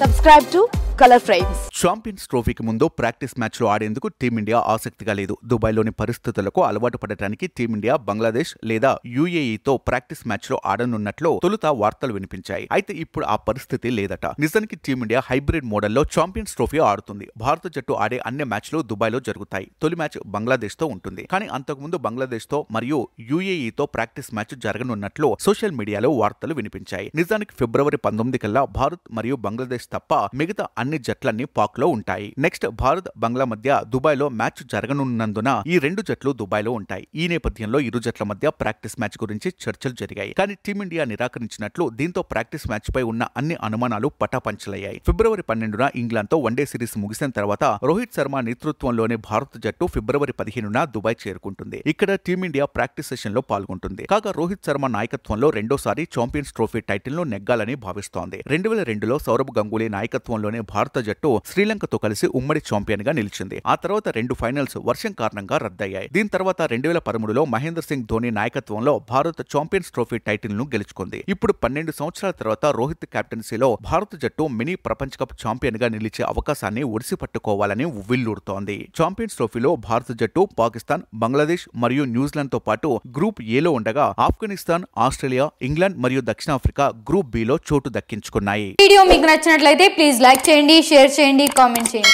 Subscribe to Color Frames. Champions ట్రోఫీకి ముందు practice మ్యాచ్లు ఆడేందుకు టీమిండియా ఆసక్తిగా లేదు. దుబాయ్లోని పరిస్థితులకు అలవాటు పడటానికి టీమిండియా బంగ్లాదేశ్ లేదా యూఏఈతో ప్రాక్టీస్ మ్యాచ్లు ఆడనున్నట్లు తొలుత వార్తలు వినిపించాయి. అయితే ఇప్పుడు ఆ పరిస్థితి లేదట. నిజానికి టీమిండియా హైబ్రిడ్ మోడల్లో ఛాంపియన్స్ ట్రోఫీ ఆడుతుంది. భారత జట్టు ఆడే అన్ని మ్యాచ్లు దుబాయ్లో జరుగుతాయి. తొలి మ్యాచ్ బంగ్లాదేశ్తో ఉంటుంది. కానీ అంతకుముందు బంగ్లాదేశ్తో మరియు యూఏఈతో ప్రాక్టీస్ మ్యాచ్ జరగనున్నట్లు సోషల్ మీడియాలో వార్తలు వినిపించాయి. నిజానికి ఫిబ్రవరి 19 కల్లా భారత్ మరియు బంగ్లాదేశ్ తప్ప మిగతా అన్ని జట్లన్నీ పాక్లో ఉంటాయి. నెక్స్ట్ భారత్ బంగ్లా మధ్య దుబాయ్లో మ్యాచ్ జరగనున్నందున ఈ రెండు జట్లు దుబాయ్లో ఉంటాయి. ఈ నేపథ్యంలో ఇరు జట్ల మధ్య ప్రాక్టీస్ మ్యాచ్ గురించి చర్చలు జరిగాయి. కానీ టీమిండియా నిరాకరించినట్లు దీంతో ప్రాక్టీస్ మ్యాచ్ పై ఉన్న అన్ని అనుమానాలు పటాపంచలయ్యాయి. ఫిబ్రవరి 12న ఇంగ్లాండ్తో వన్డే సిరీస్ ముగిసిన తర్వాత రోహిత్ శర్మ నేతృత్వంలోని భారత జట్టు ఫిబ్రవరి 15న దుబాయ్ చేరుకుంటుంది. ఇక్కడ టీమిండియా ప్రాక్టీస్ సెషన్ లో పాల్గొంటుంది. కాగా రోహిత్ శర్మ నాయకత్వంలో రెండోసారి ఛాంపియన్స్ ట్రోఫీ టైటిల్ ను నెగ్గాలని భావిస్తోంది. 2002లో సౌరవ్ గంగూలీ నాయకత్వంలోని భారత జట్టు శ్రీలంకతో కలిసి ఉమ్మడి ఛాంపియన్ గా నిలిచింది. ఆ తర్వాత రెండు ఫైనల్స్ వర్షం కారణంగా రద్దయ్యాయి. దీని తర్వాత 2013లో మహేంద్ర సింగ్ ధోని నాయకత్వంలో భారత్ ఛాంపియన్స్ ట్రోఫీ టైటిల్ ను గెలుచుకుంది. ఇప్పుడు 12 సంవత్సరాల తర్వాత రోహిత్ కెప్టెన్సీలో భారత జట్టు మినీ ప్రపంచ కప్ ఛాంపియన్ గా నిలిచే అవకాశాన్ని ఒడిసి పట్టుకోవాలని ఉవ్విళ్లూరుతోంది. ఛాంపియన్స్ ట్రోఫీలో భారత జట్టు పాకిస్తాన్, బంగ్లాదేశ్ మరియు న్యూజిలాండ్ తో పాటు గ్రూప్ ఏలో ఉండగా ఆఫ్ఘనిస్తాన్, ఆస్ట్రేలియా, ఇంగ్లాండ్ మరియు దక్షిణాఫ్రికా గ్రూప్ బిలో చోటు దక్కించుకున్నాయి. వీడియో మీకు నచ్చినట్లయితే ప్లీజ్ లైక్ చేయండి, షేర్ చేయండి, కామెంట్ చేయండి.